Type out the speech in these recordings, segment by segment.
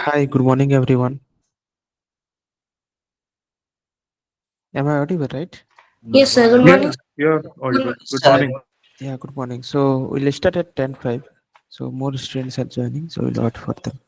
Hi, good morning, everyone. Am I audible, right? Yes, sir. Good Yeah, morning. you're Good audible. morning, Good sir. morning. Yeah, good morning. So we'll start at 10:05. So more students are joining, so we'll wait for them.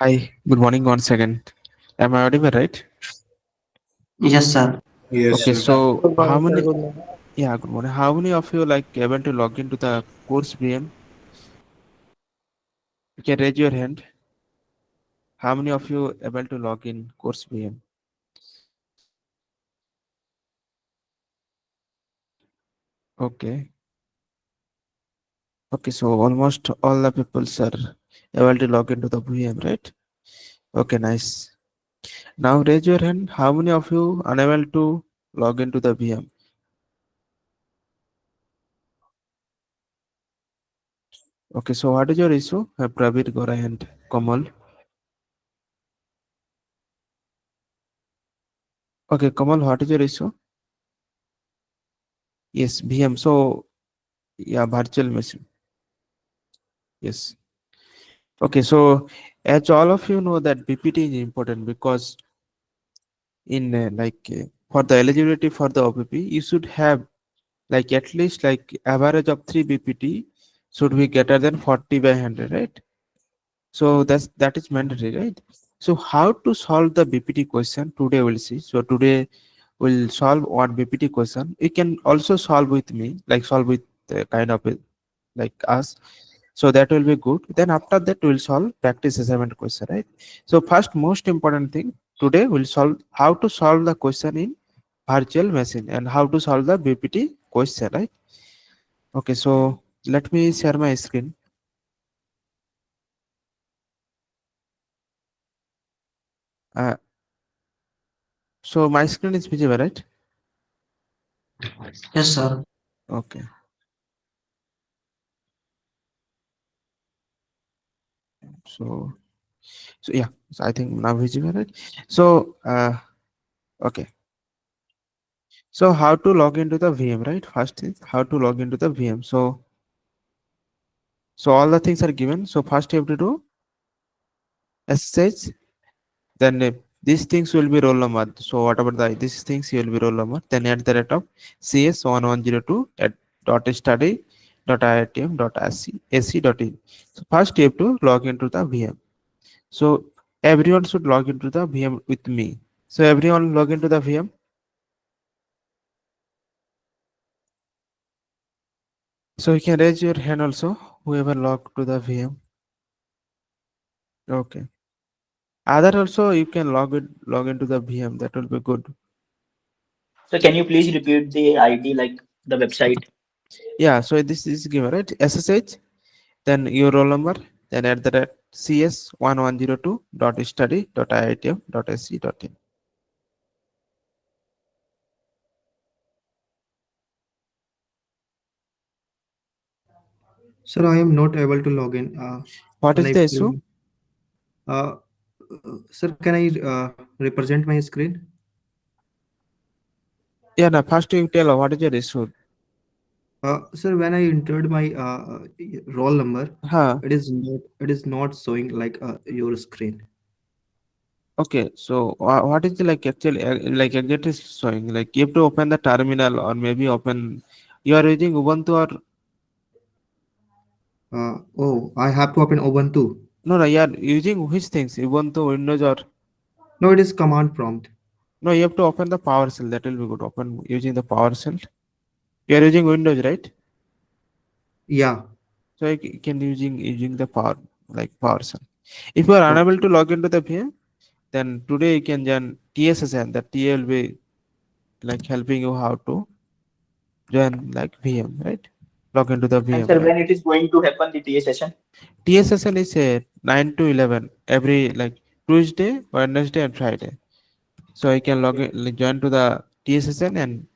Hi, good morning once again. Am I audible, right? Yes, sir. Yes, Okay, sir. so Good how morning, sir. many? Good morning. Yeah, good morning. How many of you like able to log into the course VM? You can raise your hand. How many of you able to log in course VM? Okay. Okay, so almost all the people are able to log into the VM, right? Okay, nice. Now raise your hand. How many of you unable to log into the VM? Okay, so what is your issue? Pravir, Gorai, and Kamal. Okay, Kamal, what is your issue? Yes, VM. So, yeah, virtual machine. Yes. Okay, so as all of you know that BPT is important because in for the eligibility for the OPP, you should have like at least like average of 3 BPT should be greater than 40 by 100, right? So that is mandatory, right? So how to solve the BPT question today we'll see. So today we'll solve one BPT question. You can also solve with me, like solve with kind of like us. So that will be good. Then after that we'll solve practice assignment question, right? So first most important thing today we'll solve how to solve the question in virtual machine and how to solve the BPT question, right? Okay, so let me share my screen. Uh, so my screen is visible, right? Yes, sir. Okay. So yeah, so I think now visible, right? So okay. So how to log into the VM, right? First is how to log into the VM. So all the things are given. So first you have to do SSH. Then these things will be roll number. So whatever these things will be roll number. Then at the rate of CS1102 at dot study dot iitm dot ac dot in. So first you have to log into the VM. So everyone should log into the VM with me. So everyone log into the VM. So you can raise your hand also, whoever log to the VM. Okay. Other also you can log into the VM. That will be good. So can you please repeat the ID, like the website? Yeah. So this is given, right? SSH, then your roll number, then at the rate CS1102 dot study dot iitm dot ac dot in. Sir, I am not able to log in. What Can is I the issue? fill? Sir, can I represent my screen? Yeah. Now first you tell what is your issue. Sir, when I entered my roll number, Huh. it is not showing like your screen. Okay. So what is the like actually like exactly showing? Like you have to open the terminal or maybe open. You are using Ubuntu or Oh, I have to open Ubuntu. no? No, you are using which things? Ubuntu, Windows, or No, it is command prompt. no? You have to open the PowerShell. That will be good. Open using the PowerShell. You are using Windows, right? Yeah. So you can using the PowerShell. If you are unable Okay. to log into the VM, then today you can join TSSN. The TA will be like helping you how to join like VM, right? Log into the And VM, sir, right? when it is going to happen, the TA session? TSSN is a 9 to 11 every like Tuesday, Wednesday, and Friday. So you can log in, like, join to the TSSN and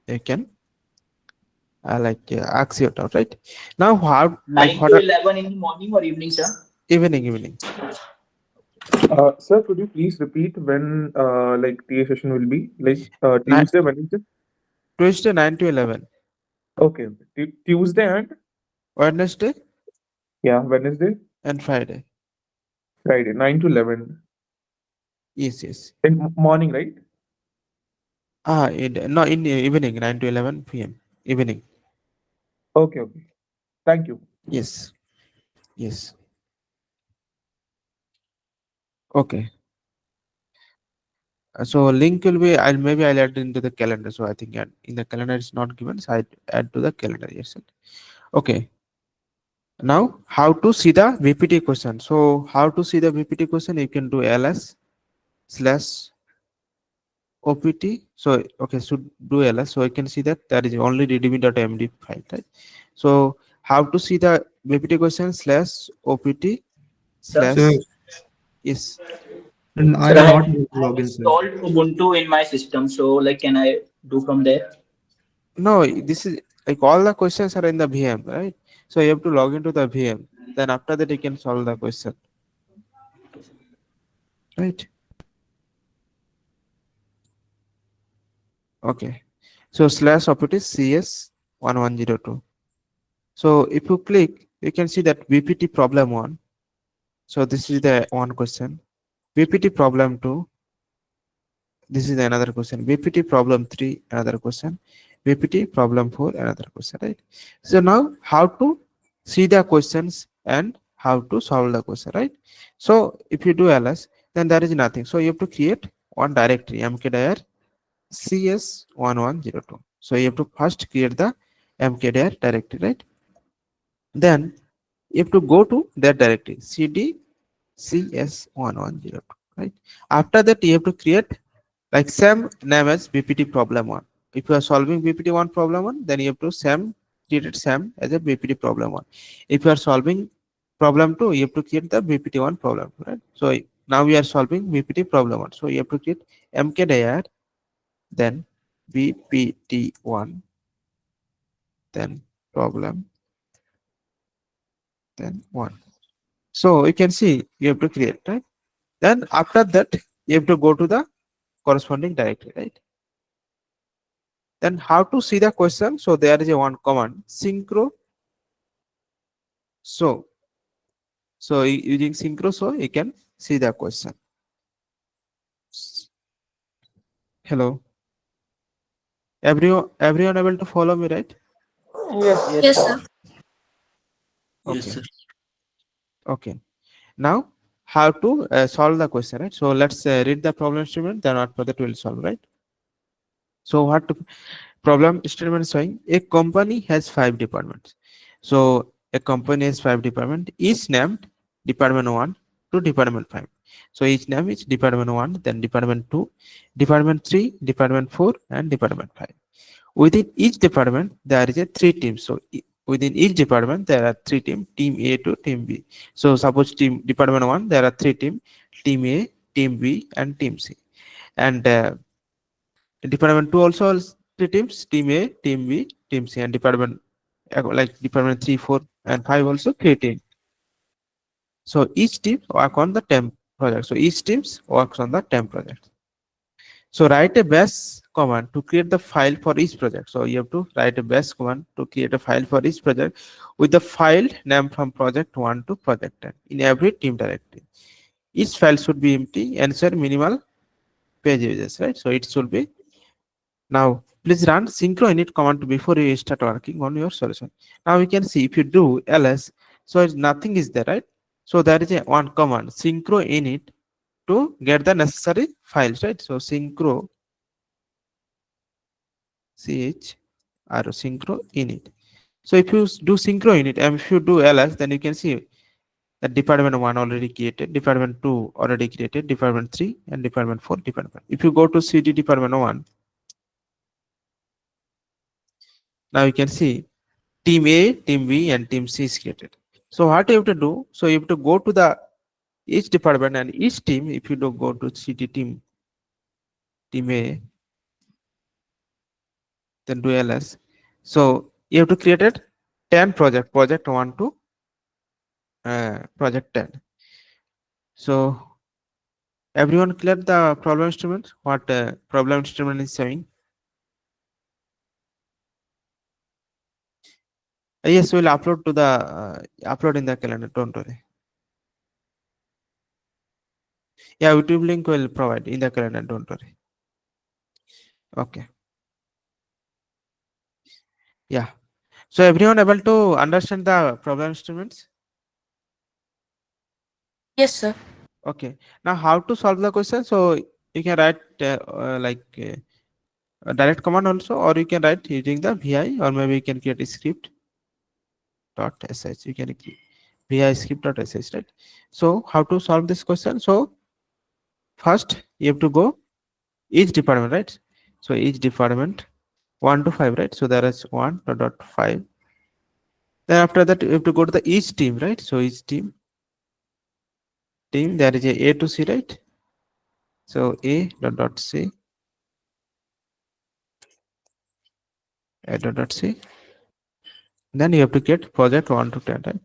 you can ask your doubt, right? Now how like 9 what to are 11 in the morning or evening, sir? evening. Sir, could you please repeat when like TA session will be? Like Ni- Tuesday, Wednesday? Tuesday 9 to 11, Okay. Tuesday and Wednesday yeah, Wednesday, and Friday. Friday, 9 to 11 Yes. in morning, right? No, in the evening, 9 to 11 p.m. Evening. Okay. Thank you. Yes. Yes. Okay. So link will be. I'll add into the calendar. So I think in the calendar it's not given. So I add to the calendar. Yes. Okay. Now how to see the VPT question. So how to see the VPT question? You can do ls slash opt. So okay, should do ls. So I can see that there is only readme.md file, right? So how to see the VPT question slash opt Sir, slash Sir, yes. and I sir, am I not have, able to I have log in, sir. installed Ubuntu in my system. So like, can I do from there? No, this is like all the questions are in the VM, right? So you have to log into the VM. Then after that you can solve the question, right? Okay. So slash opt cs 1102. So if you click, you can see that VPT problem one. So this is the one question. VPT problem two. This is another question. VPT problem three, another question. VPT problem four, another question, right? So now how to see the questions and how to solve the question, right? So if you do ls, then there is nothing. So you have to create one directory, mkdir cs1102. So you have to first create the mkdir directory, right? Then you have to go to that directory cd cs1102, right? After that you have to create like same name as bpt problem 1. If you are solving bpt 1 problem 1, then you have to create it same as a bpt problem 1. If you are solving problem 2, you have to create the bpt 1 problem 2, right? So now we are solving bpt problem 1, so you have to create mkdir then bpt 1 then problem then 1. So you can see you have to create, right? Then after that you have to go to the corresponding directory, right? Then how to see the question? So there is a one command synchro show. So using synchro show you can see the question. Hello, everyone able to follow me, right? Yes, Yes, sir. sir. Okay. Okay, now how to solve the question, right? So let's read the problem statement, then after that we'll solve, right? So what problem statement is showing a company has 5 departments. So a company has 5 departments, each named department 1 to department 5. So each name is department 1, then department 2, department 3, department 4, and department 5. Within each department there is a 3 teams. So within each department there are 3 teams, team A to team B. So suppose team department 1 there are 3 teams, team A, team B, and team C. And department 2 also has 3 teams, team A, team B, team C, and department like department 3, 4, and 5 also 3 teams. So each team work on the temp project. So each teams works on the temp project. So write a bash command to create the file for each project. So you have to write a bash command to create a file for each project with the file name from project 1 to project 10 in every team directory. Each file should be empty, ensure minimal page users, right? So it should be. Now please run synchro init command before you start working on your solution. Now you can see if you do ls, so nothing is there, right? So there is a one command synchro init to get the necessary files, right? So synchro synchro init. So if you do synchro init and if you do ls, then you can see that department 1 already created, department 2 already created, department 3 and department 4 department. If you go to cd department 1, now you can see team A, team B, and team C is created. So what you have to do? So you have to go to the each department and each team. If you do go to cd team A, then do ls. So you have to create it 10 project 1 to project 10. So everyone clear the problem statement? What problem statement is showing? Yes, we'll upload to the upload in the calendar. Don't worry. Yeah, YouTube link will provide in the calendar. Don't worry. Okay. Yeah. So everyone able to understand the problem statements? Yes, sir. Okay. Now how to solve the question? So you can write a direct command also, or you can write using the vi, or maybe you can create a script dot sh. You can create vi script dot sh, right? So how to solve this question? So first you have to go each department, right? So each department 1 to 5, right? So there is 1 dot 5. Then after that you have to go to the each team, right? So each team there is a to c, right? So a dot c, a dot c. Then you have to get project 1 to 10, right?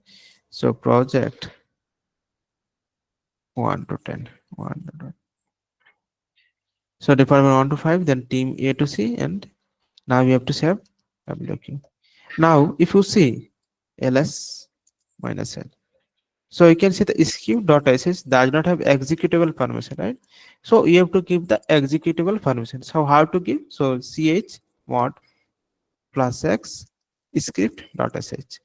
So project 1 to 10, 1. So department 1 to 5, then team A to C, and now you have to save. I'm looking. Now if you see ls minus l, so you can see the script.sh does not have executable permission, right? So you have to give the executable permission. So how to give? So ch mod plus x script.sh.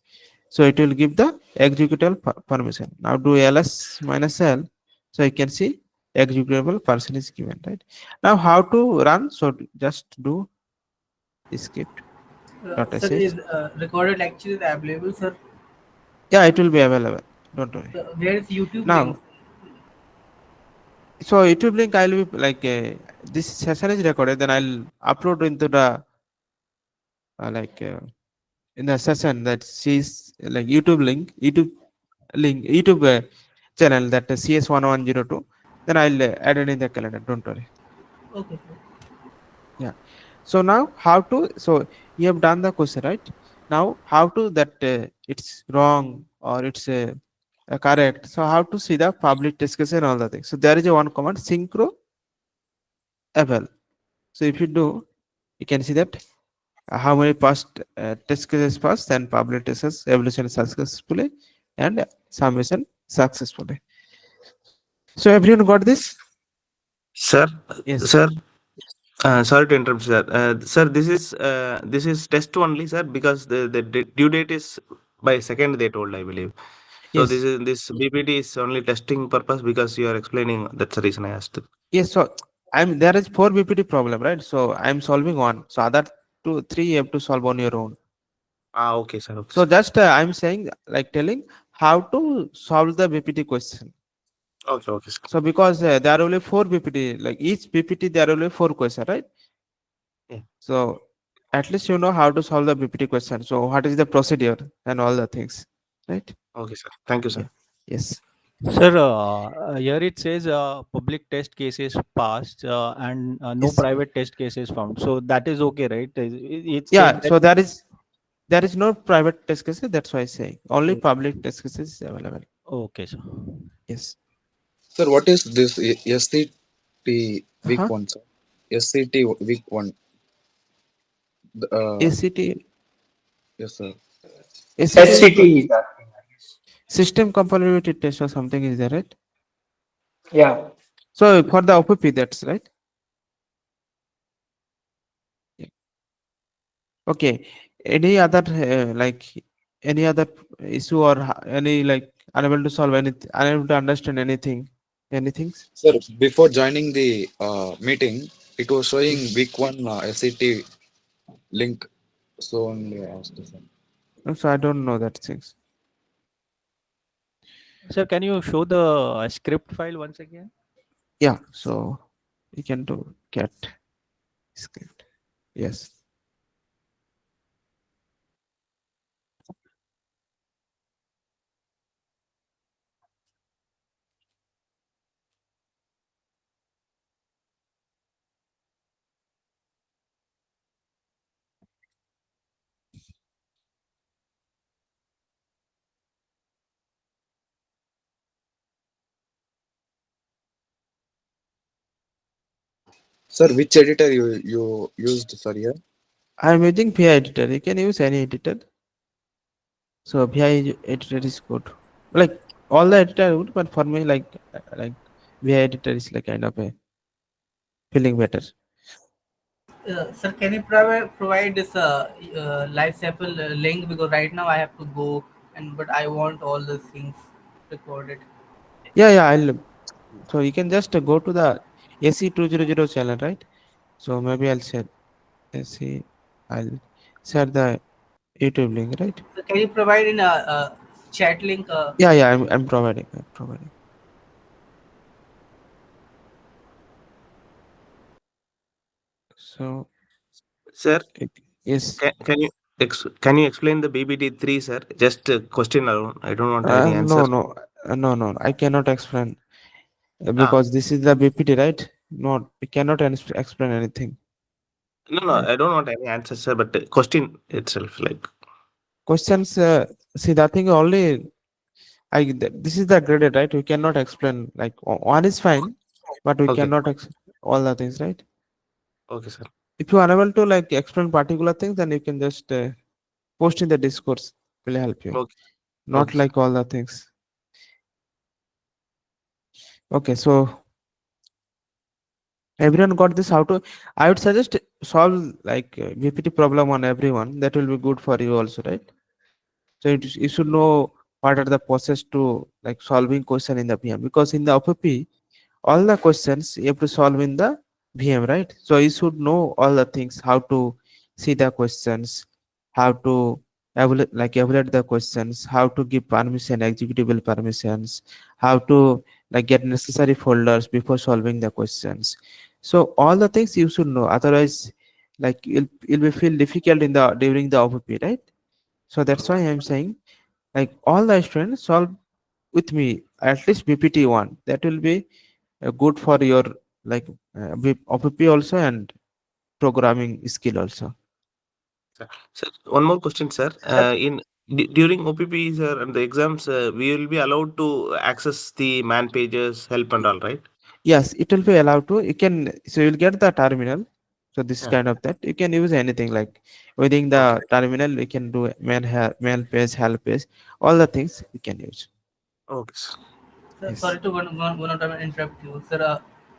So it will give the executable permission. Now do ls minus l, so you can see executable person is given, right? Now how to run? So just do script dot Sir, sh. is recorded lecture is available, sir? Yeah, it will be available, don't worry. Where is YouTube Now link? so YouTube link I'll be like this session is recorded, then I'll upload into the in the session that sees like YouTube channel that CS1102, then I'll add it in the calendar, don't worry. Okay, sir. Yeah. So now how to, so you have done the question, right? Now how to that it's wrong or it's correct. So how to see the public test case and all the things. So there is a one command synchro eval. So if you do, you can see that how many past test cases passed and public test cases evaluation successfully and summation successfully. So everyone got this? Sir, Yes. sir, sorry to interrupt, sir. Sir, this is test only, sir, because the due date is by second. They told, I believe. So Yes. this BPT is only testing purpose because you are explaining. That's the reason I asked. Yes. So there is 4 BPT problem, right? So I'm solving one. So other 2, 3 you have to solve on your own. Ah, okay, sir. Okay, So sir. just I'm saying like telling how to solve the BPT question. Okay, okay, sir. So because there are only 4 BPT, like each BPT there are only 4 questions, right? Yeah. So at least you know how to solve the BPT question. So what is the procedure and all the things, right? Okay, sir. Thank you, sir. Yes. Sir, here it says public test cases passed and no Yes. private test cases found. So that is okay, right? It's Yeah. saying that- So there is no private test cases. That's why I say only public test cases is available. okay, sir. Yes. Sir, what is this SCT week Uh-huh. one, sir? SCT week one. ACT. Yes, sir. SCT is that thing, I guess. System compatibility test or something is there, right? Yeah. So for the OPP, that's right. Yeah. Okay. Any other any other issue or any like unable to solve anything, unable to understand anything, anything? Sir, before joining the meeting, it was showing week one SCT link. So only I asked, sir. No, so I don't know that things. Sir, can you show the script file once again? Yeah. So you can do cat script. Yes. Sir, which editor you used, sir, here? I'm using VI editor. You can use any editor. So VI editor is good. Like all the editor are good, but for me, like VI editor is like kind of a feeling better. Sir, can you provide this live sample link, because right now I have to go, but I want all the things recorded. Yeah, I'll. So you can just go to the AC200 channel, right? So maybe I'll share AC. I'll share the YouTube link, right? So can you provide in a chat link? Yeah, I'm providing. I'm providing. So Sir, yes. can you explain the BBT3, sir? Just a question alone. I don't want any answer. No. I cannot explain because this is the BPT, right? No, we cannot explain anything. No, I don't want any answer, sir. But the question itself, like. Questions. See, that thing only. This is the graded, right? We cannot explain. Like one is fine, but we Okay. cannot all the things, right? Okay, sir. If you are unable to like explain particular things, then you can just post in the discourse. Will help you. Okay. Not Okay, like all the things. Okay, so everyone got this. How to? I would suggest solve like BPT problem on everyone. That will be good for you also, right? So you should know what are the process to like solving question in the VM, because in the OPP all the questions you have to solve in the VM, right? So you should know all the things, how to see the questions, how to evaluate the questions, how to give permission, executable permissions, how to like get necessary folders before solving the questions. So all the things you should know, otherwise like you'll be feel difficult in the during the OPP, right? So that's why I'm saying like all the students solve with me at least BPT1. That will be good for your like OPP also and programming skill also. Sir, one more question, sir. During OPP, sir, and the exams, we will be allowed to access the man pages, help and all, right? Yes, it will be allowed to. You can, so you'll get the terminal. So this Yeah. kind of that you can use anything like within the Okay. terminal. We can do mail page, help page, all the things we can use. Okay, sir. Sir, Yes. sorry to one time interrupt you, sir.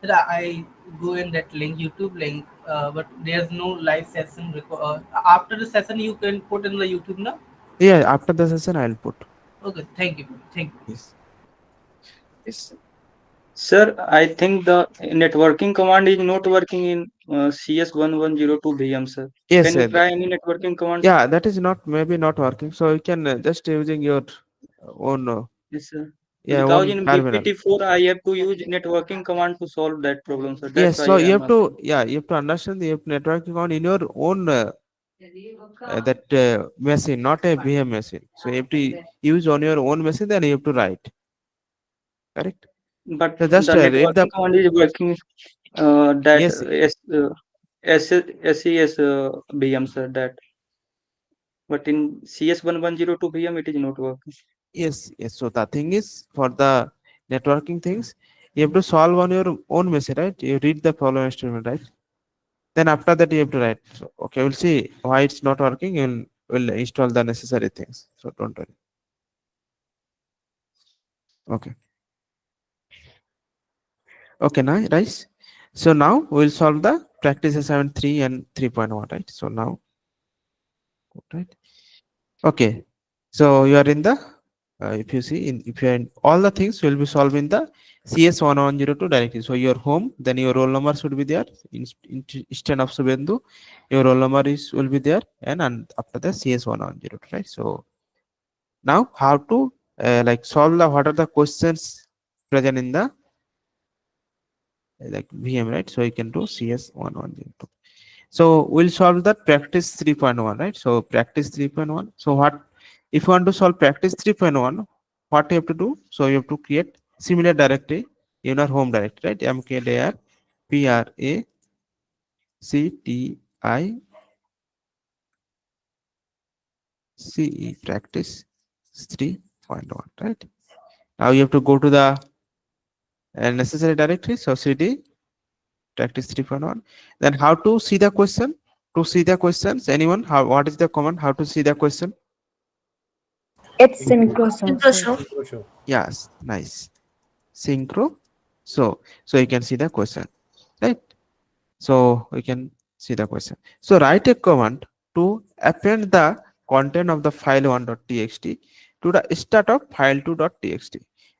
Sir, I go in that link, YouTube link, but there's no live session. After the session, you can put in the YouTube now. Yeah, after the session I'll put. Okay, thank you, thank you. Yes. Yes. Sir, I think the networking command is not working in CS1102 VM, sir. Yes, Can you sir. try any networking command? Yeah, that is not maybe not working. So you can just using your own Yes, sir. yeah Because own in terminal. BPT4, I have to use networking command to solve that problem, sir. That's Yes, why so I you am have to asking. you have to understand the networking on in your own that machine, not a VM machine. So you have to use on your own machine, then you have to write. Correct. But So just the read the networking command is working that yes, SES VM, sir. That, but in CS1102 VM, it is not working. yes. So the thing is for the networking things, you have to solve on your own machine, right? You read the problem statement, right? Then after that you have to write. So okay, we'll see why it's not working. We'll install the necessary things. So don't worry. Okay. Okay, now right. So now we'll solve the practice assignment 3 and 3.1, right? So now, right? Okay. So you are in the if you see in if you are in all the things will be solved in the CS1102 directly. So your home, then your roll number should be there instead of Subendu, your roll number is will be there, and after the CS1102, right? So now how to like solve the what are the questions present in the like VM, right? So you can do CS1102. So we'll solve that practice 3.1, right? So practice 3.1. So what if you want to solve practice 3.1, what you have to do? So you have to create similar directory in our home directory, right? mkdir practice practice 3.1, right? Now you have to go to the necessary directory. So cd practice 3.1. Then how to see the question? To see the questions, anyone? How what is the command? How to see the question? It's synchro, Synchro. Yes, nice. Synchro. So you can see the question, right? So we can see the question. So write a command to append the content of the file1.txt to the start of file2.txt.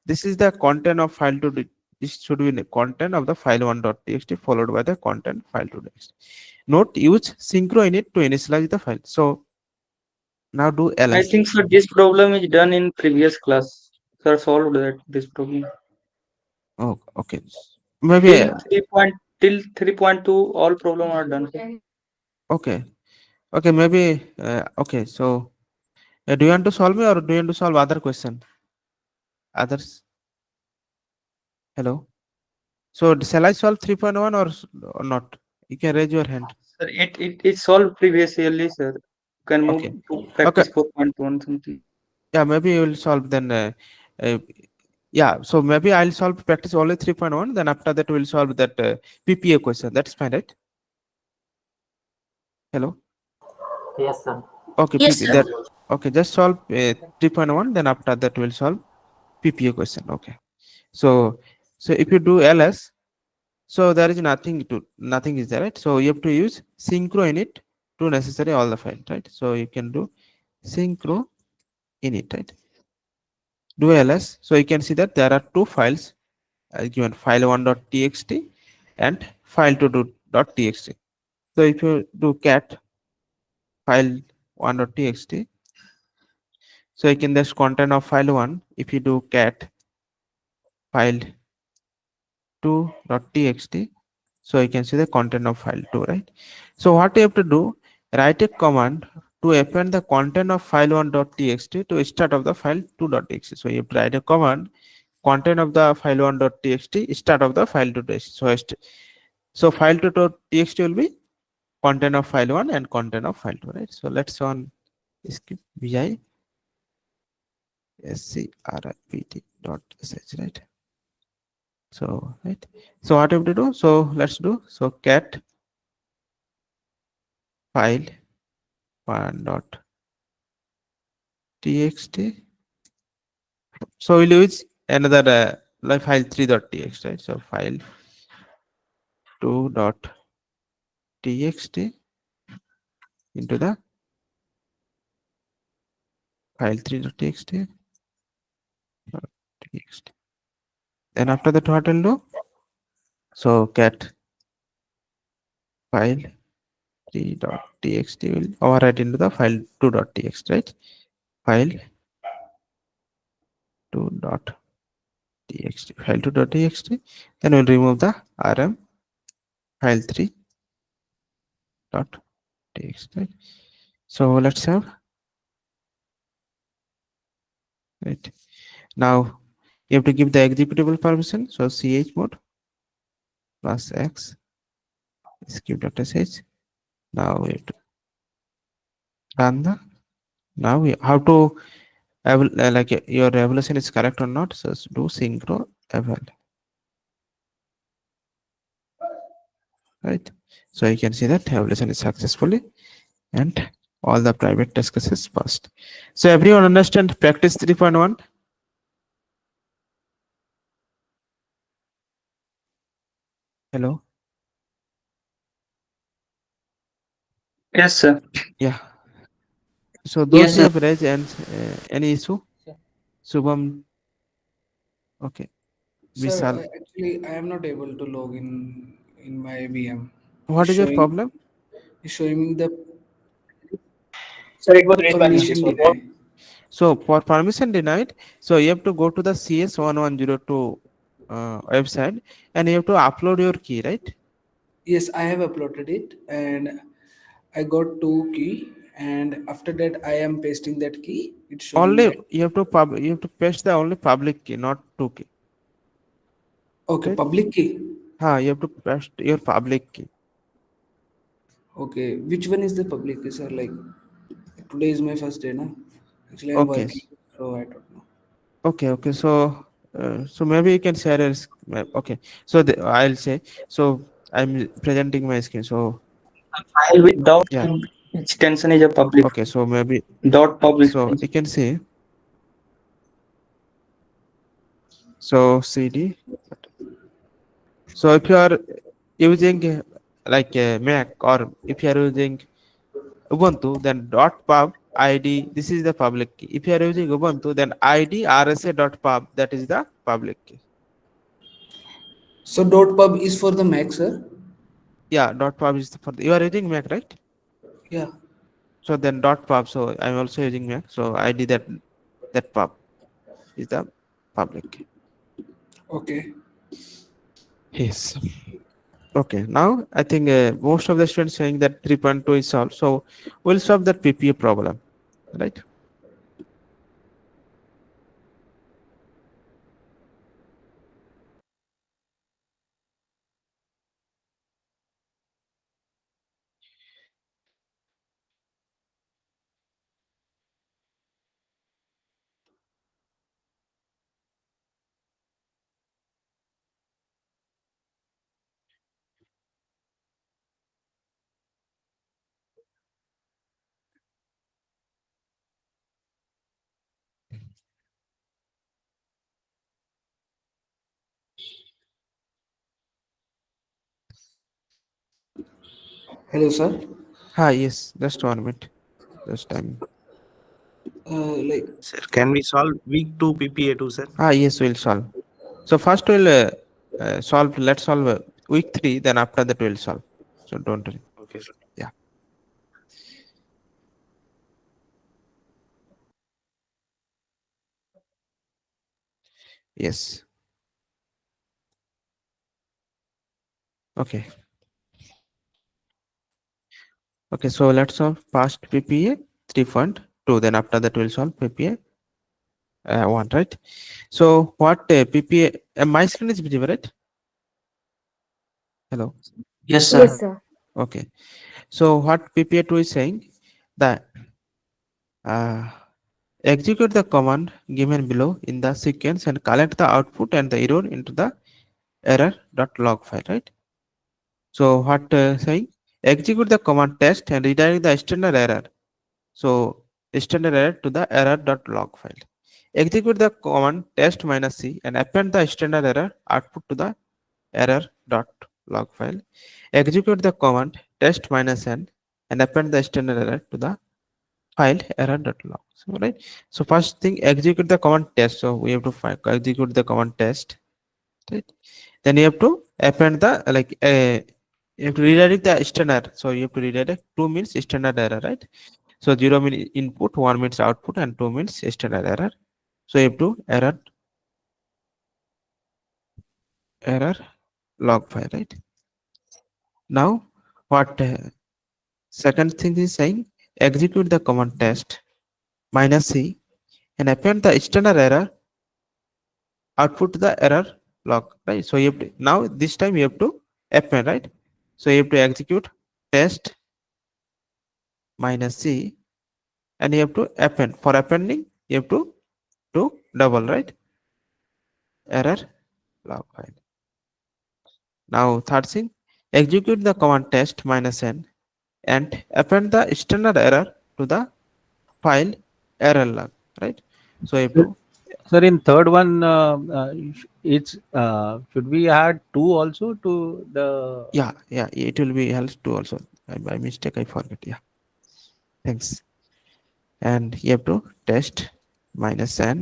This is the content of file2. This should be the content of the file1.txt followed by the content file2.txt. Note use synchro init to initialize the file. So now do I ls. think, sir, this problem is done in previous class. Sir, solved that this problem. Oh, okay. Maybe Till 3.2, all problem are done, sir. okay. Okay, maybe okay. So do you want to solve me or do you want to solve other question? Others? Hello. So shall I solve 3.1 or not? You can raise your hand. Sir, it is solved previously, sir. You can move Okay. to Okay. practice 4.1 something. Yeah, maybe you will solve then. Uh, yeah, so maybe I'll solve practice only 3.1. Then after that we'll solve that PPA question. That's fine, right? Hello. Yes, sir. Okay, Yes, PP sir. that. Okay, just solve 3.1. Then after that we'll solve PPA question. Okay. So if you do ls, so there is nothing is there, right? So you have to use synchro init to necessary all the file, right? So you can do synchro init, right? do ls, so you can see that there are two files given, file1.txt and file2.txt. So if you do cat file1.txt, so you can just content of file1. If you do cat file2.txt, so you can see the content of file2, right? So what you have to do, write a command to append the content of file1.txt to start of the file2.txt. So you have to write a command, content of the file1.txt, start of the file2.txt. So file2.txt will be content of file1 and content of file2, right? So let's on skip vi script dot sh, right? So right, so what you have to do, so let's do, so cat file one dot txt, so we'll use another like file3.txt, right? So file2.txt into the file3.txt txt. Then after that what will do, so cat file 3.txt will overwrite into the file2.txt, right? File 2.txt, file2.txt, then we'll remove the rm file3.txt, right? So let's have, right, now you have to give the executable permission, so chmod plus x script.sh. Now we have to run the, now we have to like your evaluation is correct or not, so do synchro eval, right? So you can see that evaluation is successfully and all the private test cases passed. So everyone understand practice 3.1? Hello? Yes, sir. Yeah. So those Yes, who sir. have raised and any issue? Shubham? Okay. Sir, Vishal? actually, I am not able to log in my VM. What is your problem? It's showing me the Sir, it was raised by Yeah. permission denied. So for permission denied, so you have to go to the CS1102 website and you have to upload your key, right? Yes, I have uploaded it, and I got two key, and after that I am pasting that key. It's showing Only that you have to paste the only public key, not two key. okay, Right? public key. You have to paste your public key. Okay, which one is the public key, sir? Like today is my first day, na? Actually, I'm Okay. working, so I don't know. Okay. So maybe you can share a okay. So I'll say, so I'm presenting my screen. So File with dot yeah. extension is a public. Okay. So maybe, Dot public. so you can see, so cd. So if you are using like a Mac, or if you are using Ubuntu, then .pub id, this is the public key. If you are using Ubuntu, then id rsa.pub, that is the public key. So dot pub is for the Mac, sir. Yeah, .pub is for you are using Mac, right? Yeah. So then .pub. So I'm also using Mac. So id that pub is the public key. Okay. Yes. Okay. Now I think most of the students saying that 3.2 is solved. So we'll solve that PPA problem, right? Hello, sir. Yes, just 1 minute. Just time. Like Sir, can we solve week 2 PPA too, sir? Yes, we'll solve. So first we'll solve. Let's solve week 3. Then after that we'll solve. So don't worry. Okay, sir. Yeah. Yes. Okay. Okay. So let's solve past PPA 3.2. Then after that we'll solve PPA 1, right? So what PPA? My screen is visible, right? Hello. Yes, Yes, sir. Okay. So what PPA 2 is saying that execute the command given below in the sequence and collect the output and the error into the error.log file, right? So what saying? Execute the command test and redirect the external error. So external error to the error.log file. Execute the command test -c and append the external error output to the error.log file. Execute the command test -n and append the external error to the file error.log. So right. So first thing, execute the command test. So we have to execute the command test, right? Then you have to append the you have to redirect the external. So you have to redirect. 2 means external error, right? So 0 means input, 1 means output, and 2 means external error. So you have to error log file, right? Now what second thing is saying, execute the command test -c and append the external error output to the error log, right? So you have to, now this time you have to append, right? So you have to execute test -c and you have to append. For appending you have to do double, right? Error log file. Now third thing, execute the command test -n and append the external error to the file error log, right? So you have to Sir, in third one, it's should we add 2 also to the? yeah, it will be helps to also. By mistake I forget. Yeah, thanks. And you have to test -n.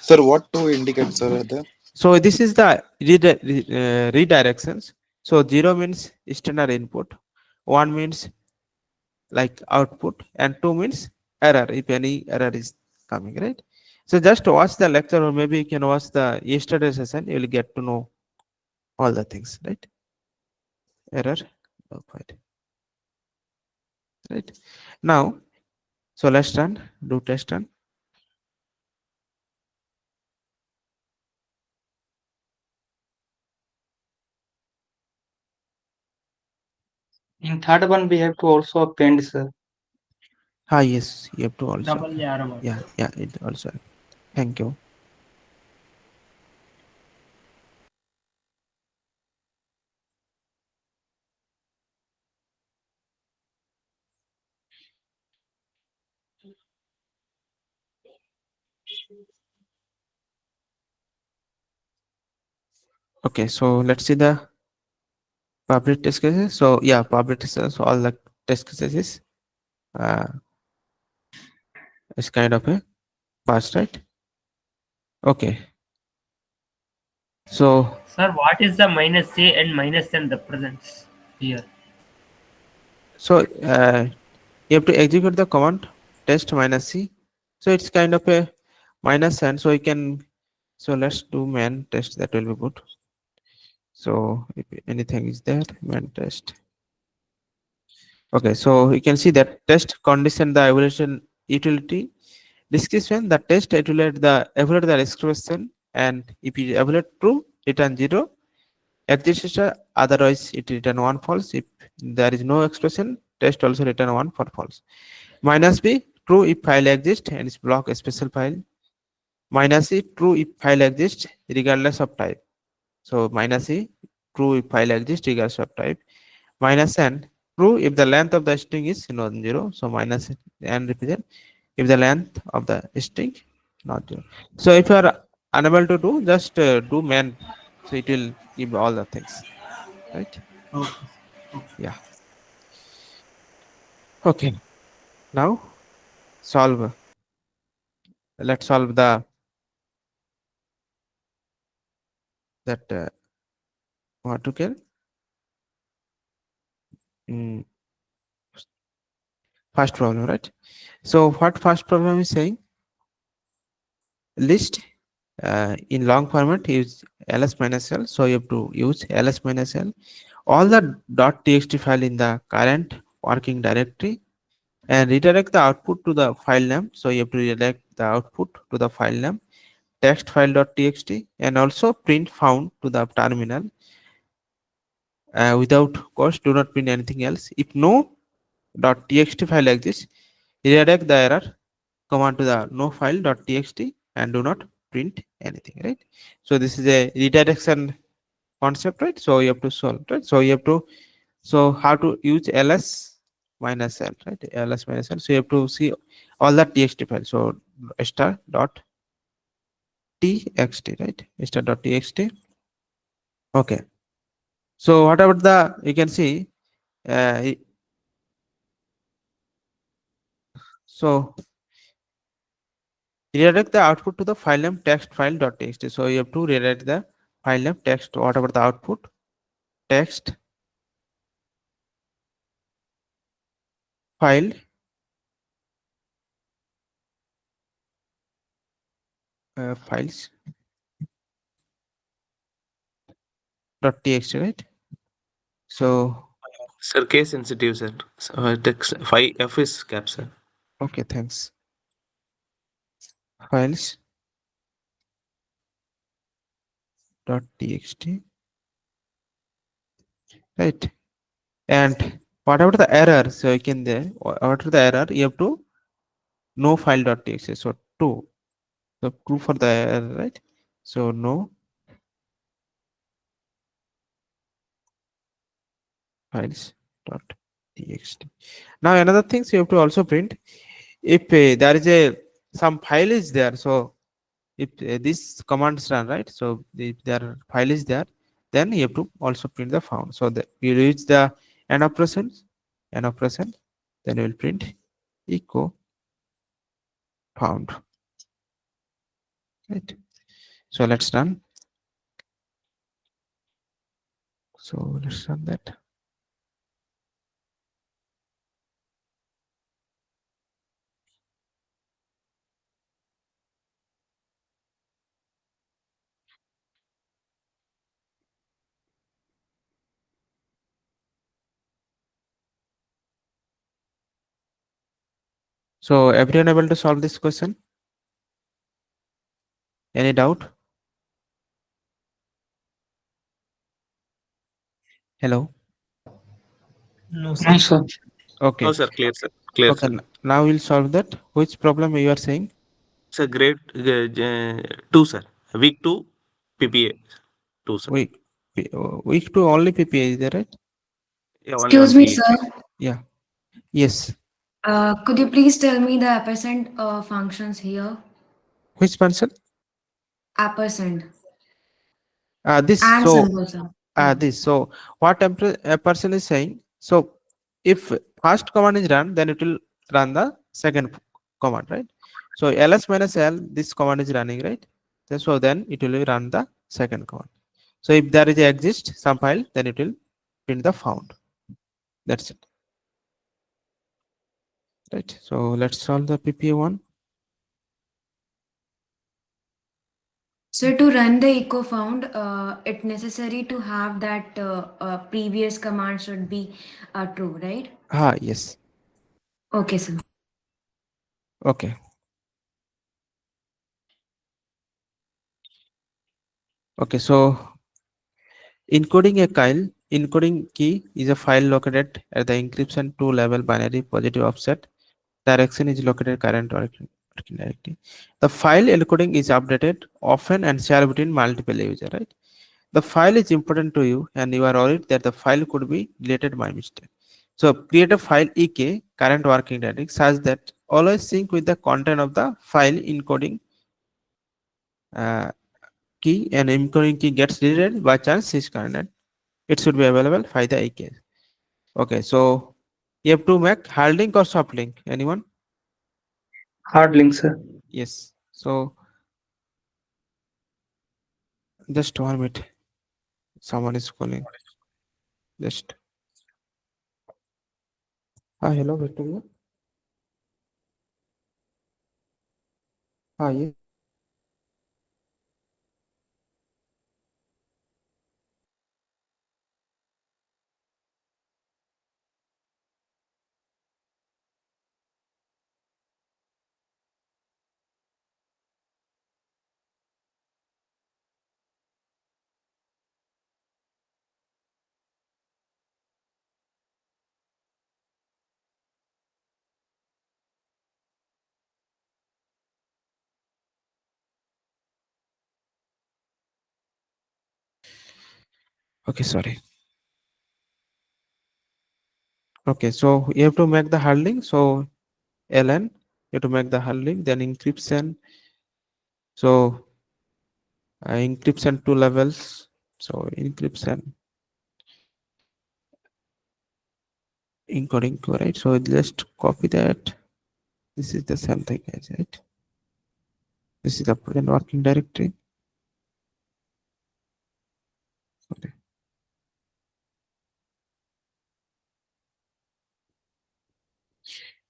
Sir, what to indicate, sir? There? So this is the redirections. So 0 means external input, 1 means like output, and 2 means error if any error is coming, right? So just watch the lecture, or maybe you can watch the yesterday session. You will get to know all the things, right? Error log file, right? Now, so let's do test run. in third one we have to also append, sir. Yes, you have to also. Double arrow. Yeah, it also. Thank you. Okay, so let's see the public test cases. So yeah, public test cases, all the test cases is kind of a pass, right? Okay. So Sir, what is the -a and -n represents here? so you have to execute the command test -c. So it's kind of a -n. So you can. So let's do man test. That will be good. So if anything is there, man test. Okay, so you can see that test condition the evaluation utility description. The test evaluate the expression, and if you evaluate true, return 0. Execution, otherwise it return 1 false. If there is no expression, test also return 1 for false. -b, true if file exists and is block a special file. -c, true if file exists regardless of type. So -c, true if file exists regardless of type. -n, true if the length of the string is non-zero. So -n represent if the length of the string not 0. So if you are unable to do, just do man. So it will give all the things, right? Okay. Yeah. Okay. Now solve. Let's solve the that what to get. First problem, right? So what first problem is saying? List in long format use ls minus l. So you have to use ls minus l. All the .txt file in the current working directory and redirect the output to the file name. So you have to redirect the output to the file name text file.txt and also print found to the terminal. Without course, do not print anything else. If no .txt file exists, redirect the error command to the no file.txt and do not print anything, right? So this is a redirection concept, right? So you have to solve, right? So you have to, so how to use ls minus l, right? Ls minus l. So you have to see all the txt file. So star dot txt, right? Star dot txt. Okay. So what about the, you can see, so redirect the output to the file name text file.txt. So you have to redirect the file name text, whatever the output text file files .txt, right? So Sir, case sensitive, sir. So, text 5F is cap, sir. okay, thanks. Files .txt, right? And whatever the error, so you can there whatever the error, you have to no file.txt. So true. So true for the error, right? So no files.txt. Now another thing, so you have to also print if there is a some file is there. So if this commands run, right? So if their file is there, then you have to also print the found. So that you use the n operation, then you will print echo found, right? So let's run. So let's run that. So everyone able to solve this question? Any doubt? Hello? No, No, sir. sir. Okay. No, sir. Clear, sir. Clear, Okay. sir. Now we'll solve that. Which problem you are saying? Sir, grade 2, sir. Week 2, PPA 2, sir. Week 2 only PPA is there, right? Yeah, only Excuse one me, PE. sir. Yeah. Yes. Could you please tell me the ampersand functions here? Which person? Ampersand. This. And So symbol, sir. Yeah. this. So what a person is saying? So if first command is run, then it will run the second command, right? So ls minus l, this command is running, right? So then it will run the second command. So if there is a exist some file, then it will print the found. That's it, right? So let's solve the PPA one. So to run the echo found, it's necessary to have that previous command should be true, right? Yes. Okay, sir. Okay. Okay. So encoding a encoding key is a file located at the encryption 2 level binary positive offset. Direction is located current working directory. The file encoding is updated often and shared between multiple users, right? The file is important to you and you are worried that the file could be deleted by mistake. So create a file ek current working directory such that always sync with the content of the file encoding key, and encoding key gets deleted by chance is current. It should be available by the ek. Okay, so you have to make hard link or soft link. Anyone? Hard link, sir. Yes. So just 1 minute. Someone is calling. Just. Hello, Victoria. Yes. Okay, sorry. Okay, so you have to make the hard link. So ln, you have to make the hard link, then encryption. So encryption 2 levels. So encryption encoding 2, right? So just copy that. This is the same thing, guys, right? This is the present working directory. Okay.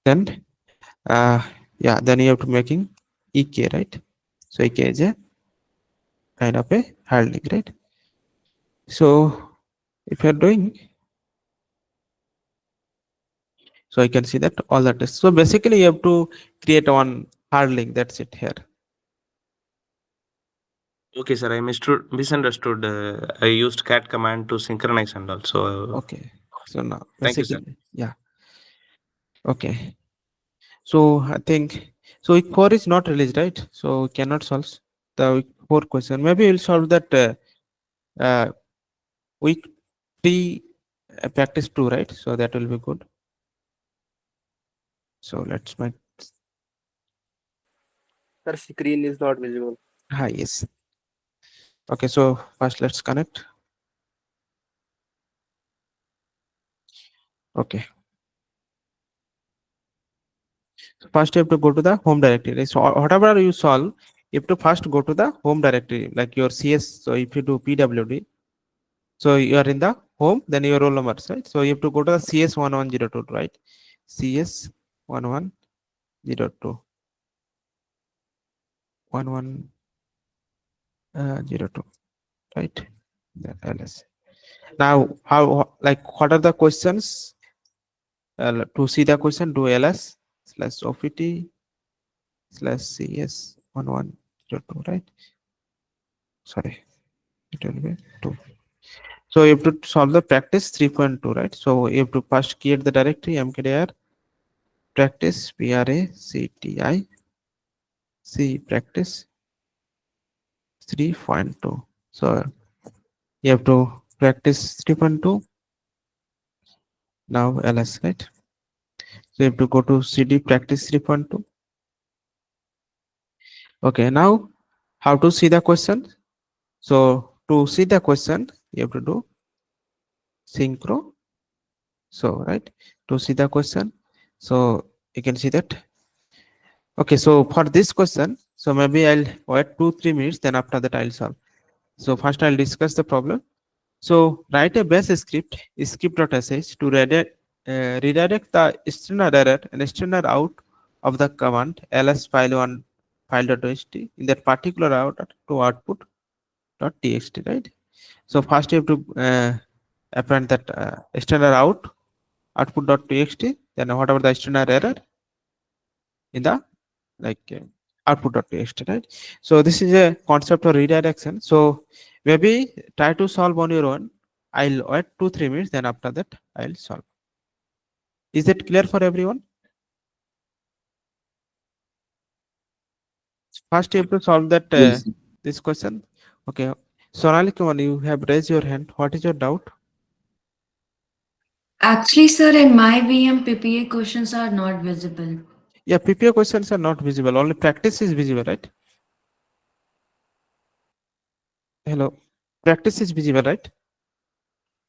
Then then you have to making ek, right? So ek is a kind of a hard link, right? So if you are doing, so I can see that all that is. So basically you have to create one hard link. That's it here. Okay, sir. I misunderstood. I used cat command to synchronize and also. Okay. So now Thank you, sir. basically, yeah. Okay. So I think so. Week 4 is not released, right? So we cannot solve the week 4 question. Maybe we'll solve that week 3 practice 2, right? So that will be good. So let's make. Sir, screen is not visible. Yes. Okay. So first let's connect. Okay. So first you have to go to the home directory. So whatever you solve, you have to first go to the home directory, like your CS. So if you do PWD, so you are in the home, then your roll number, right? So you have to go to the CS1102, right? CS1102. 1102, right? Then ls. Now, like, what are the questions? To see the question, do ls/opt/cs1102, right? Sorry, it will be 2. So you have to solve the practice 3.2, right? So you have to first create the directory mkdir practice practi c practice 3.2. So you have to practice 3.2. Now ls, right? So you have to go to cd practice 3.2. Okay, now how to see the question? So to see the question, you have to do synchro. So right, to see the question, so you can see that. Okay, so for this question, so maybe I'll wait 2-3 minutes, then after that I'll solve. So first I'll discuss the problem. So write a bash script script.sh to redirect the external error and external out of the command ls file1 file.txt in that particular route to output.txt, right? So first you have to append that external output.txt, then whatever the external error in the output.txt, right? So this is a concept of redirection. So maybe try to solve on your own. I'll wait 2-3 minutes, then after that I'll solve. Is that clear for everyone? First you have to solve that Yes. this question. Okay, Sonali Kumar, you have raised your hand. What is your doubt? Actually, sir, in my VM, PPA questions are not visible. Yeah, PPA questions are not visible. Only practice is visible, right? Hello, practice is visible, right?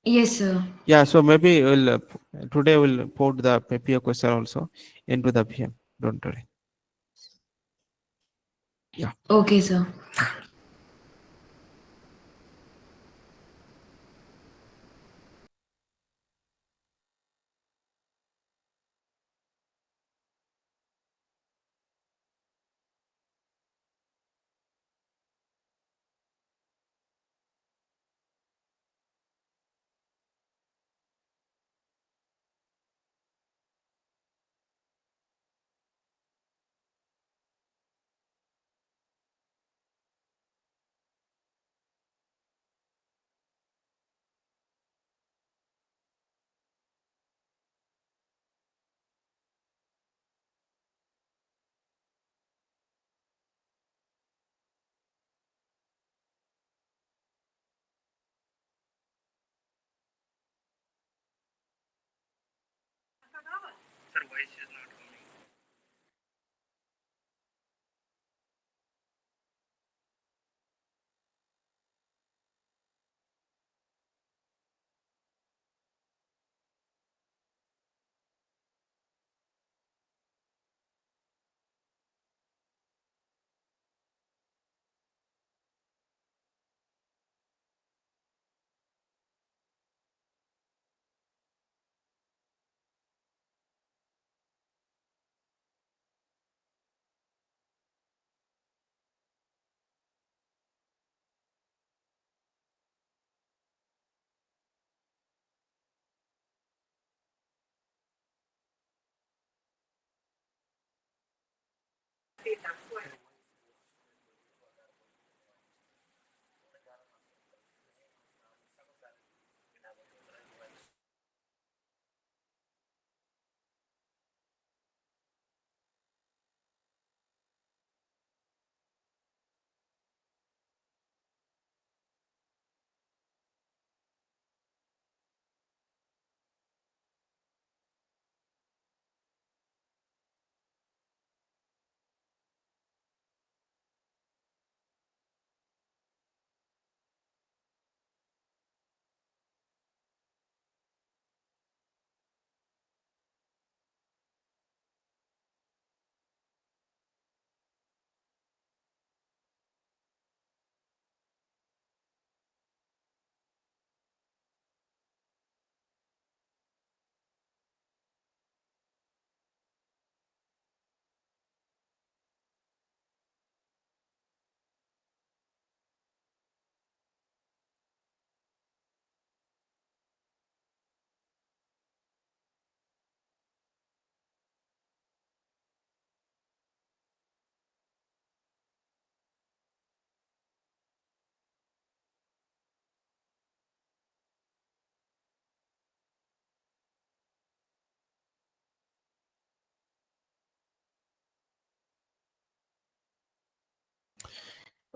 Yes, sir. Yeah, so maybe we'll today we'll put the PPA question also into the VM. Don't worry. Yeah. Okay, sir.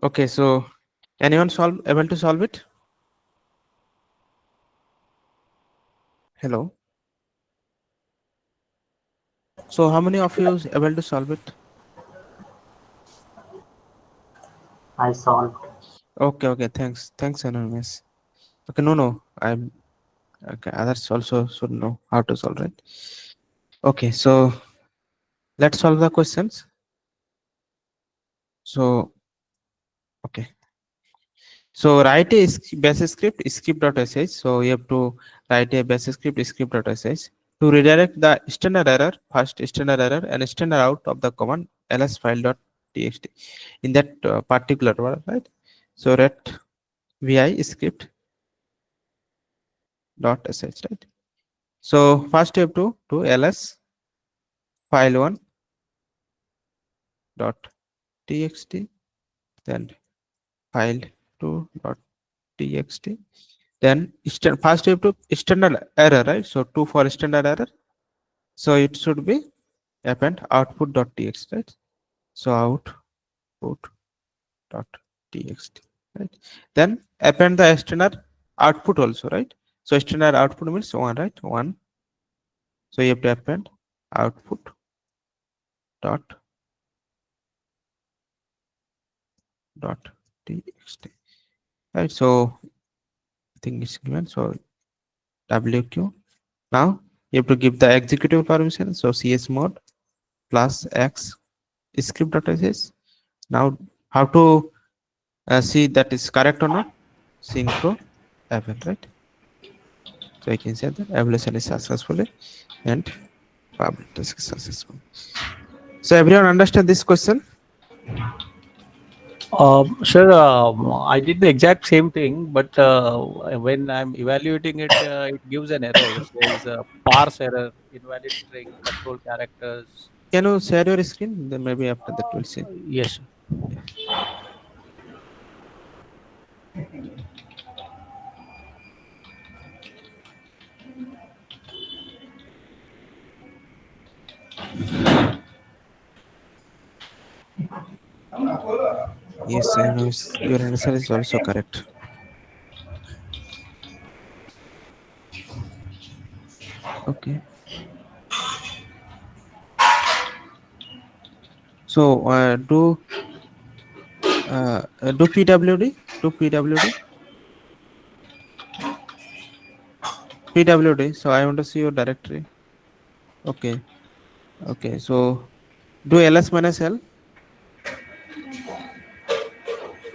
Okay, so anyone able to solve it? Hello. So how many of you is able to solve it? I solved. Okay, thanks, Anonymous. Okay, no, I'm okay. Others also should know how to solve it. Okay, so let's solve the questions. So, okay. So write a bash script script.sh. So you have to write a bash script script.sh to redirect the standard error, first standard error and standard out of the command ls file.txt in that particular one, right? So ret vi script dot sh, right? So first you have to do ls file1 dot txt, then file2 dot txt, then first you have to standard error, right? So 2 for standard error, so it should be append output dot txt, right? So output dot txt, right? Then append the standard output also, right? So standard output means 1, right? 1. So you have to append output dot txt, right? So I think it's given. So wq. Now you have to give the executable permission. So chmod plus x script.sh. Now, how to see that is correct or not? Synchro happened, right? So I can say that evaluation is successfully and public test is successful. So everyone understand this question? Sir, I did the exact same thing, but when I'm evaluating it, it gives an error. It says parse error, invalid string, control characters. Can you share your screen? Then maybe after that we'll see. Yes, sir. Yes, I know your answer is also correct. Okay. So do PWD? Do PWD? PWD. So I want to see your directory. Okay. Okay. So do ls minus l.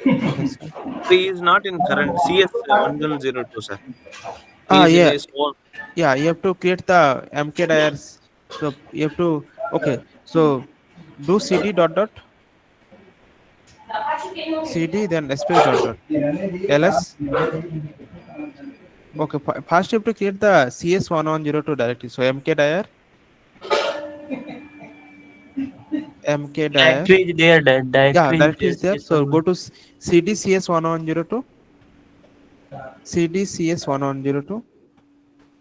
Minus L. He is not in current CS1102, sir. He Ah, is in yeah. his own. Yeah, you have to create the mkdirs. So you have to, okay. So do cd dot dot cd then space dot dot ls. Okay, first you have to create the CS1102 directory. So mkdir Directory is there. yeah, Directory directory is is there. there. So go to cd CS1102 cd CS1102.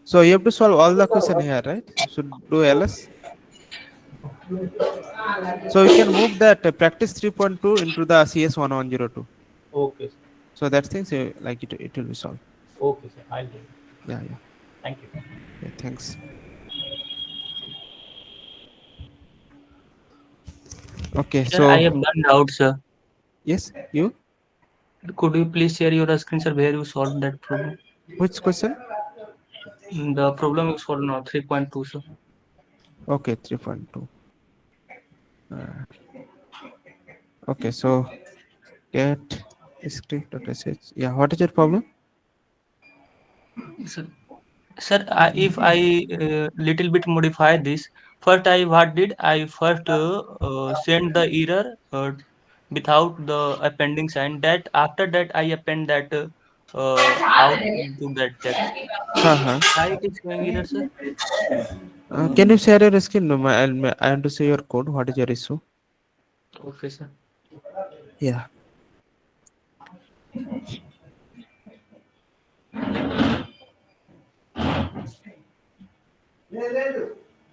So you have to solve all the question here, right? You should do ls. So you can move that practice 3.2 into the CS1102. Okay, sir. So that things like it will be solved. Okay, sir. I'll do it. Yeah, yeah. Thank you. Yeah, thanks. Okay, Sir, so I have one doubt, sir. yes, you. Could you please share your screen, sir, where you solved that problem? Which question? The problem you solved now, 3.2, sir. Okay, 3.2. Okay, so get script.sh. Yeah, what is your problem? Sir, if I little bit modify this, first I first send the error without the appending sign. That after that I append that out into that text. Uh-huh. Why it is showing error, sir? Can you share your screen? No, I want to see your code. What is your issue? Okay, sir. Yeah.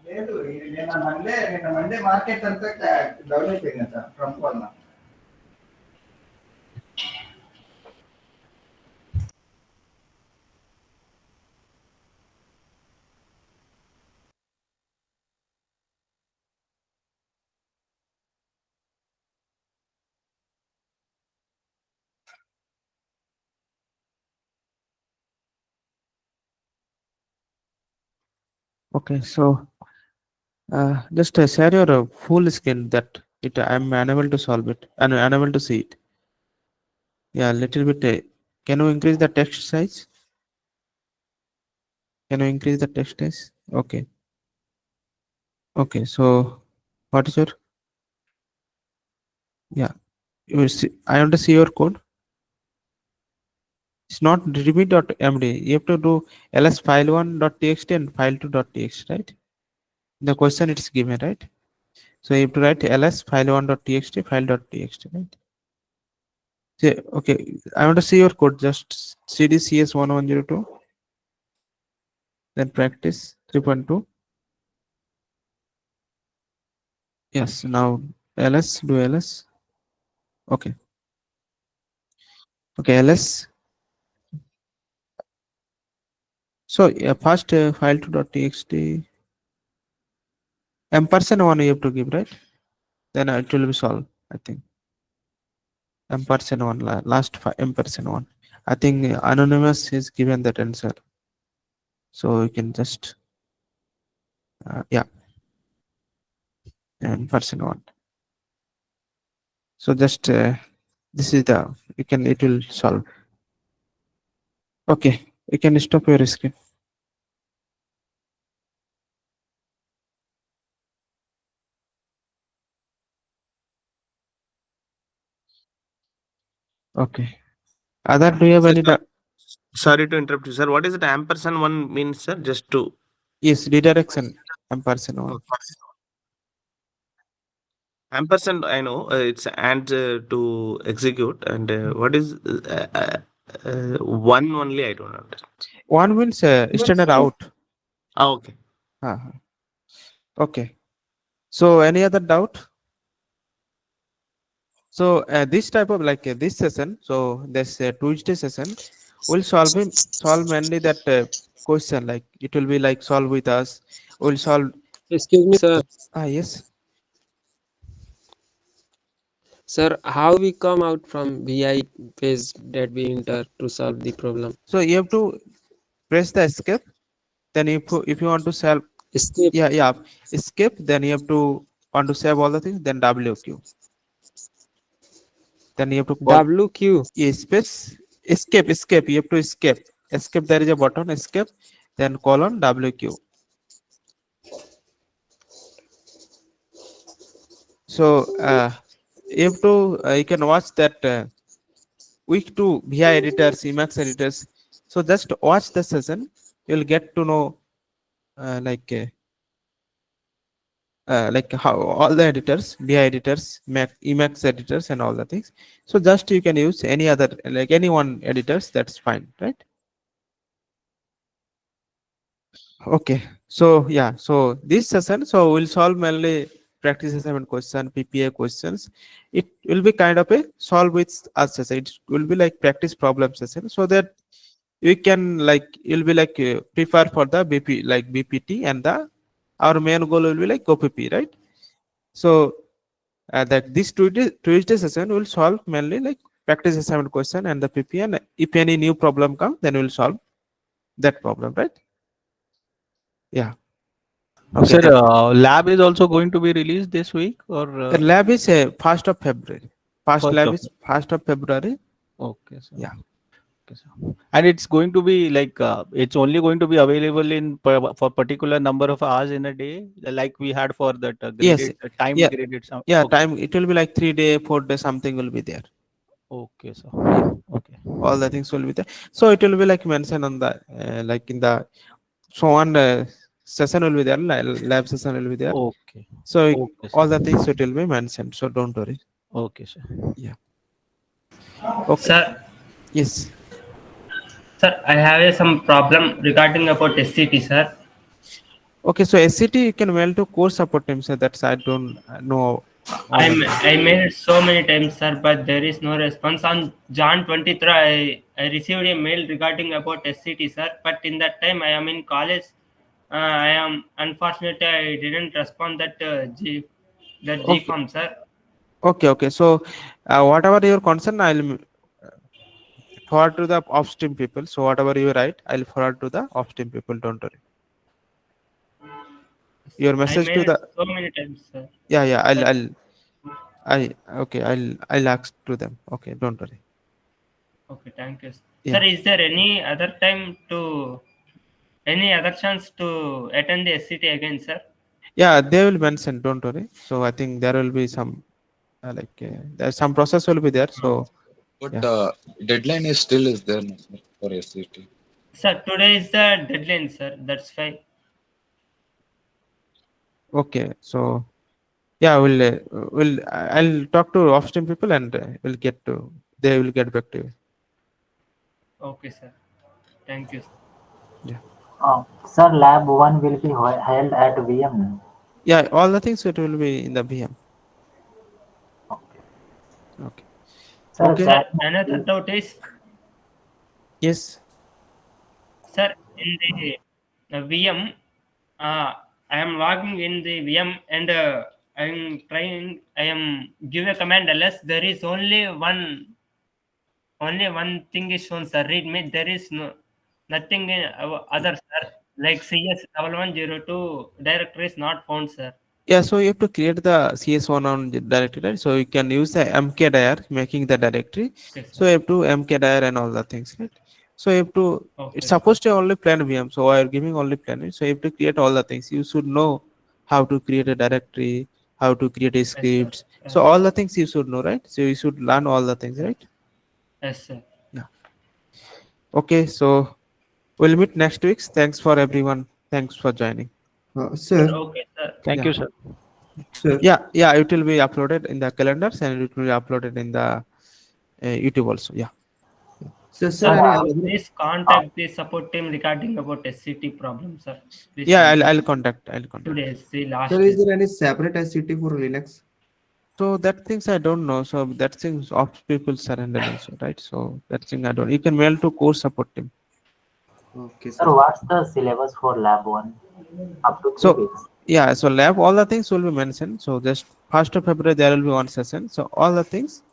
లేదు ఇది నిన్న Monday market అంతా down అయిపోయింది sir Trump వల్ల. Okay, so just share your full screen that I'm unable to solve it and unable to see it. Yeah, little bit. Can you increase the text size? Can you increase the text size? Okay. Okay, so what is your? Yeah, you see, I want to see your code. It's not readme.md. You have to do ls file1.txt and file2.txt, right? The question it's given, right? So you have to write ls file1.txt file.txt, right? So, okay, I want to see your code. Just cd cs1102, then practice 3.2. Yes, now ls, do ls. Okay. Okay, ls. So first file2.txt ampersand 1 you have to give, right? Then it will be solved, I think. Ampersand 1, last ampersand 1. I think anonymous is given that answer. So you can just, yeah, ampersand 1. So just this is the it will solve. Okay, you can stop your screen. Okay. Other, do you have any? Sorry to interrupt you, sir. What is it ampersand one means, sir? Just to. Yes, redirection ampersand one. Ampersand, I know it's and to execute, and what is one only? I don't understand. One means standard out. Ah, okay. Okay. So any other doubt? So this type of this session, so this Tuesday session, will solve mainly that question. Like it will be like solve with us. We'll solve. Excuse me, sir. Yes. Sir, how we come out from VI page that we enter to solve the problem? So you have to press the escape. Then if you want to solve escape. Yeah, escape. Then you have to want to save all the things. Then WQ. Then you have to call WQ. Space escape. You have to escape. Escape. There is a button escape. Then colon WQ. So you have to you can watch that week 2 VI editors, Emacs editors. So just watch the session. You'll get to know like how all the editors, VI editors, Emacs editors, and all the things. So just you can use any other like any one editors. That's fine, right? Okay. So yeah. So this session, so we'll solve mainly practice assignment question, PPA questions. It will be kind of a solve with us session. It will be like practice problem session, so that you can you'll be prepare for the BPT, and our main goal will be like OPP, right? So that this Tuesday session will solve mainly like practice assignment question and the PP, and if any new problem come, then we'll solve that problem, right? Yeah. Okay. Sir, lab is also going to be released this week, or The lab is 1st of February. First lab is 1st of February. Okay, sir. Yeah. Okay, sir. And it's going to be it's only going to be available for particular number of hours in a day, like we had for that graded time yeah. graded. Yeah, time. It will be like 3 day, 4 day, something will be there. Okay, sir. Yeah. Okay. All the things will be there. So it will be like mentioned on the like in the one session will be there. Lab session will be there. Okay. So Okay, all the things it will be mentioned. So don't worry. Okay, sir. Yeah. Okay. Sir. Yes. Sir, I have some problem regarding about SCT, sir. Okay, so SCT you can mail to core support team, sir. That's I don't know. I mailed it so many times, sir, but there is no response. On Jan 23rd, I received a mail regarding about SCT, sir. But in that time, I am in college. I am unfortunately I didn't respond that G form, sir. Okay. So whatever your concern, I'll forward to the off-stream people. So whatever you write, I'll forward to the off-stream people. Don't worry. Your message to the so many times, sir. Yeah. I'll ask to them. Okay, don't worry. Okay, thank you. Yeah. Sir, is there any other chance to attend the SCT again, sir? Yeah, they will mention. Don't worry. So I think there will be some there's some process will be there. So. But deadline is there no, sir, for SCT. Sir, today is the deadline, sir. That's fine. Okay, so yeah, I'll talk to off-stream people and they will get back to you. Okay, sir. Thank you. Yeah. Sir, lab 1 will be held at VM. Yeah, all the things it will be in the VM. Okay. Sir, okay. Another doubt is. Yes. Sir, in the VM, I am logging in the VM and I am give a command ls. There is only one thing is shown, sir. Read me. There is nothing in other, sir. Like CS1102 directory is not found, sir. Yeah, so you have to create the CS1 on the directory, right? So you can use the mkdir making the directory. Yes, So you have to mkdir and all the things, right? So you have to, Okay. it's supposed to only plain VM. So I am giving only plain. So you have to create all the things. You should know how to create a directory, how to create a scripts. So all the things you should know, right? So you should learn all the things, right? Yes, sir. Yeah. Okay, so we'll meet next week. Thanks for everyone. Thanks for joining. Sir, Okay, sir. Thank Yeah. you, sir. sir, Yeah, it will be uploaded in the calendars and it will be uploaded in the YouTube also. Yeah. sir, Sir, any other? please contact the support team regarding about SCT problem, sir. Please Yeah, contact I'll contact. today, SC last Sir, is day. there any separate SCT for Linux? So that things I don't know. So that things ops people are handling. So right. So that thing I don't. You can mail to core support team. Okay, Sir, sir. what's the syllabus for lab 1? Up to 3 So weeks. yeah, so lab all the things will be mentioned. So just 1st of February there will be one session. So all the things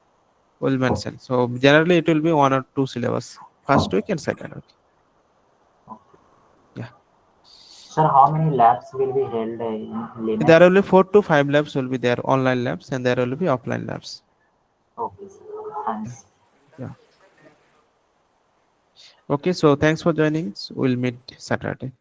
will mention. So generally it will be 1 or 2 syllabus. First week and second week. Yeah. Sir, how many labs will be held in Linux? There will be 4 to 5 labs will be there, online labs, and there will be offline labs. Okay, sir. Thanks. Yeah. Okay, so thanks for joining. So we'll meet Saturday.